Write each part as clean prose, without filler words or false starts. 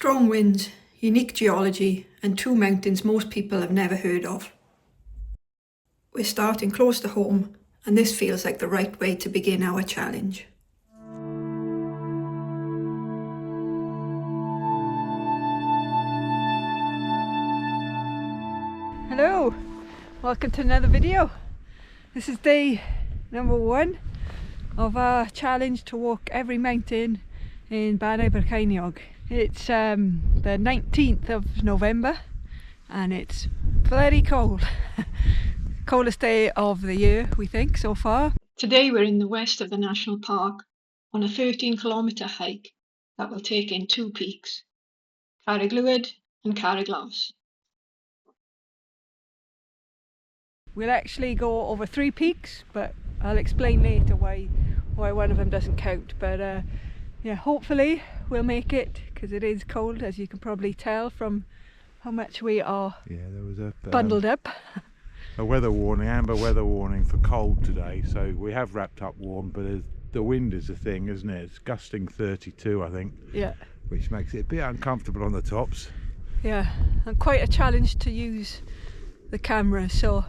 Strong winds, unique geology, and two mountains most people have never heard of. We're starting close to home, and this feels like the right way to begin our challenge. Hello, welcome to another video. This is day number 1 of our challenge to walk every mountain in Brecon. It's the 19th of November and it's very cold. Coldest day of the year, we think, so far. Today we're in the west of the national park on a 13-kilometre hike that will take in two peaks, Carreg Lwyd and Carreg Las. We'll actually go over 3 peaks, but I'll explain later why one of them doesn't count. But yeah, hopefully we'll make it, because it is cold, as you can probably tell from how much we are there was a bundled up. A weather warning, amber weather warning for cold today, so we have wrapped up warm, but the wind is the thing, isn't it? It's gusting 32, I think. Yeah. Which makes it a bit uncomfortable on the tops. Yeah, and quite a challenge to use the camera, so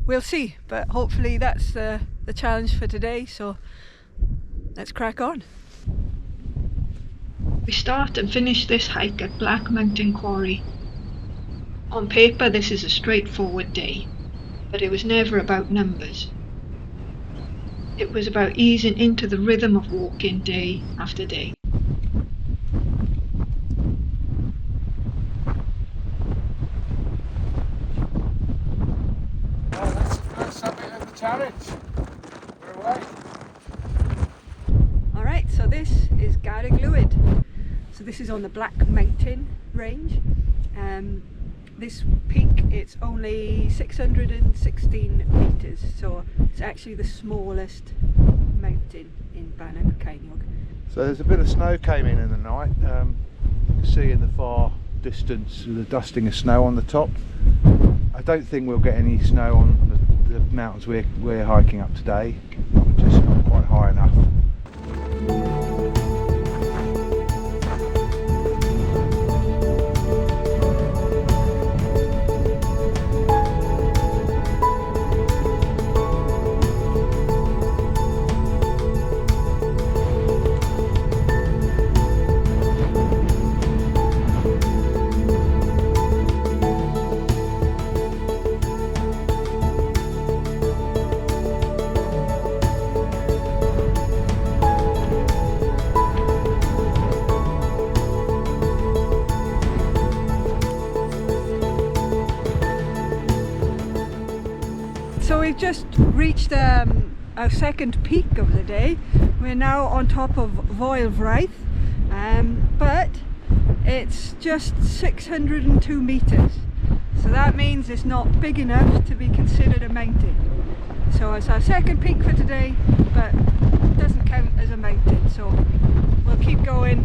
we'll see, but hopefully that's the challenge for today, so let's crack on. We start and finish this hike at Black Mountain Quarry. On paper this is a straightforward day, but it was never about numbers. It was about easing into the rhythm of walking day after day. Well, that's the first summit of the challenge. We're away. Alright, so this is Carreg Lwyd. So this is on the Black Mountain range. This peak, it's only 616 metres, so it's actually the smallest mountain in Brecon. So there's a bit of snow came in the night. You can see in the far distance the dusting of snow on the top. I don't think we'll get any snow on the mountains we're hiking up today. We're just not quite high enough. So we've just reached our second peak of the day. We're now on top of Vryth, but it's just 602 metres. So that means it's not big enough to be considered a mountain. So it's our second peak for today, but it doesn't count as a mountain. So we'll keep going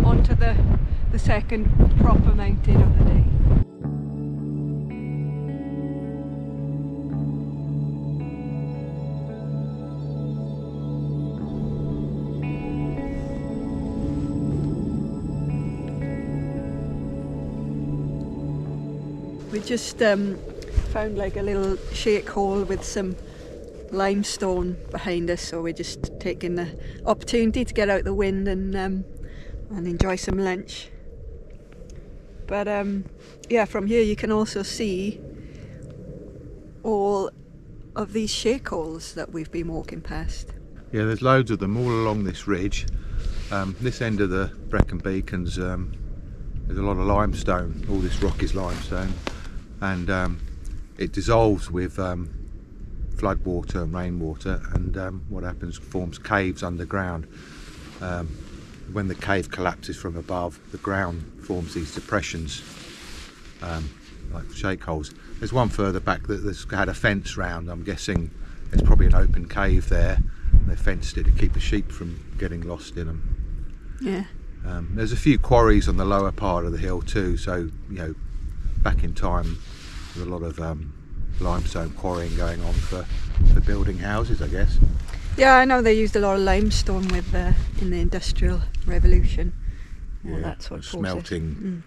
onto the second proper mountain of the day. We just found like a little shakehole with some limestone behind us, so we're just taking the opportunity to get out the wind and enjoy some lunch. But yeah, from here you can also see all of these shakeholes that we've been walking past. Yeah, there's loads of them all along this ridge. This end of the Brecon Beacons, there's a lot of limestone. All this rock is limestone, and it dissolves with flood water and rainwater, and what happens, forms caves underground. When the cave collapses from above, the ground forms these depressions, like shakeholes. There's one further back that's had a fence round. I'm guessing there's probably an open cave there, and they fenced it to keep the sheep from getting lost in them. Yeah. There's a few quarries on the lower part of the hill too, so you know, back in time there's a lot of limestone quarrying going on for building houses, I guess. Yeah, I know they used a lot of limestone with in the Industrial Revolution. all that sort of smelting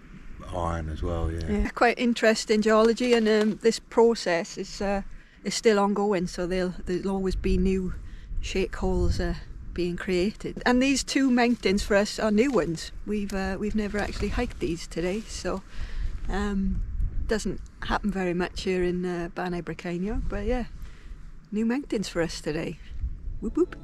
iron as well. Yeah, quite interesting geology, and this process is still ongoing. So there'll always be new shakeholes being created. And these two mountains for us are new ones. We've never actually hiked these today, so doesn't happen very much here in Banau Brecon, but yeah, new mountains for us today. Whoop whoop.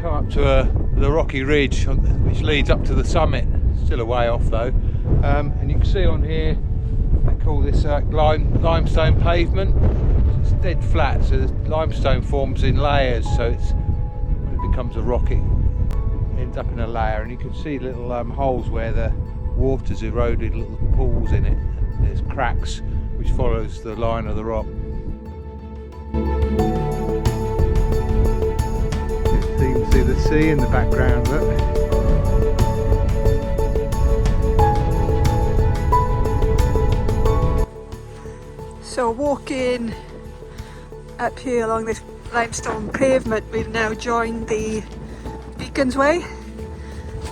Up to the rocky ridge which leads up to the summit, still a way off though, and you can see on here they call this limestone pavement. It's dead flat, so the limestone forms in layers, so when it becomes a rock it ends up in a layer, and you can see little holes where the water's eroded, little pools in it. There's cracks which follows the line of the rock. So you can see the sea in the background, look. So walking up here along this limestone pavement, we've now joined the Beacons Way.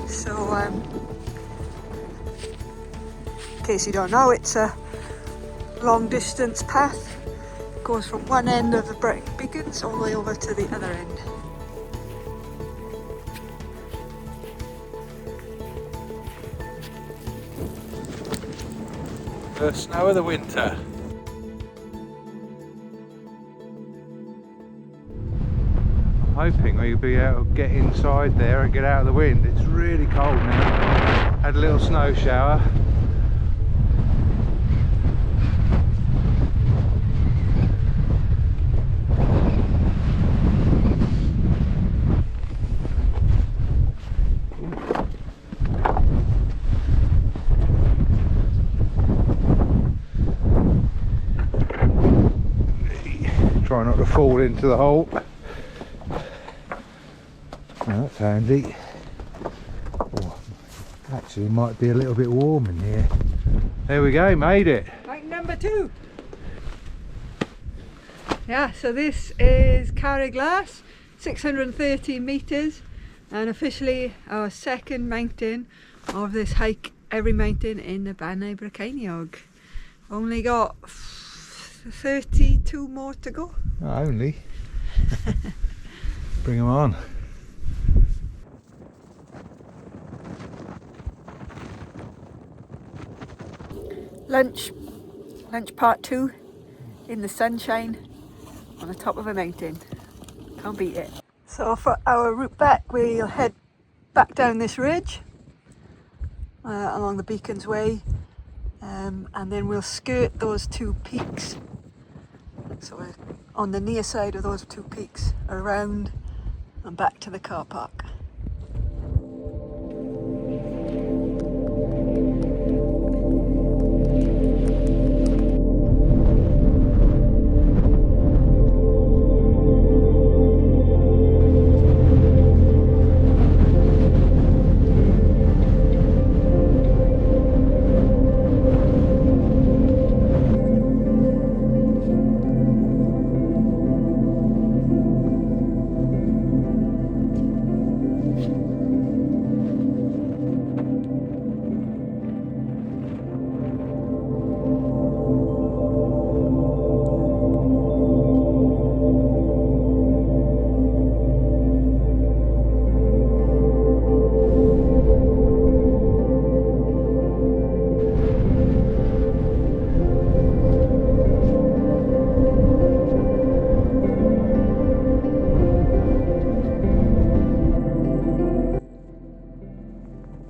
So in case you don't know, it's a long distance path. It goes from one end of the Brecon Beacons all the way over to the other end. First snow of the winter. I'm hoping we'll be able to get inside there and get out of the wind. It's really cold now. Had a little snow shower. Try not to fall into the hole. Oh, that's handy. Oh, actually might be a little bit warm in here. There we go, made it. Right, number 2. Yeah, so this is Carreg Las, 613 metres, and officially our second mountain of this hike, every mountain in the Banau Brecon. Only got 32 more to go. Oh, only. Bring them on. Lunch part 2 in the sunshine on the top of a mountain. Can't beat it. So for our route back, we'll head back down this ridge along the Beacons Way, and then we'll skirt those 2 peaks. So we're on the near side of those 2 peaks, around and back to the car park.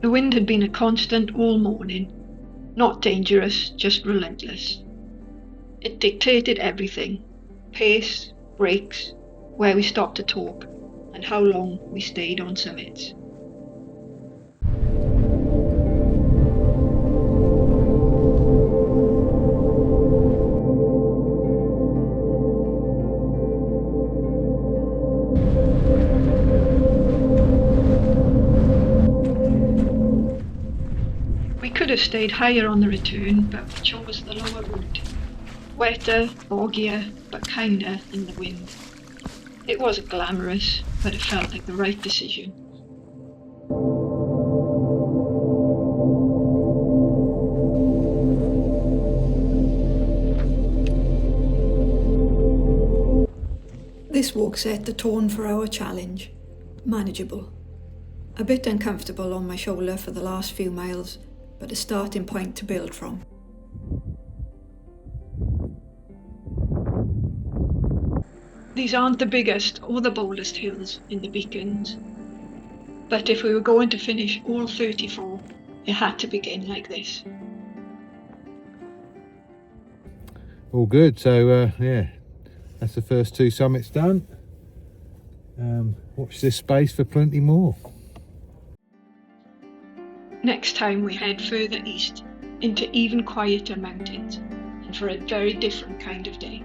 The wind had been a constant all morning, not dangerous, just relentless. It dictated everything: pace, brakes, where we stopped to talk, and how long we stayed on summits. We could have stayed higher on the return, but we chose the lower route. Wetter, boggier, but kinder in the wind. It wasn't glamorous, but it felt like the right decision. This walk set the tone for our challenge. Manageable. A bit uncomfortable on my shoulder for the last few miles, but a starting point to build from. These aren't the biggest or the boldest hills in the Beacons, but if we were going to finish all 34, it had to begin like this. All good. So yeah, that's the first 2 summits done. Watch this space for plenty more. Next time we head further east into even quieter mountains, and for a very different kind of day.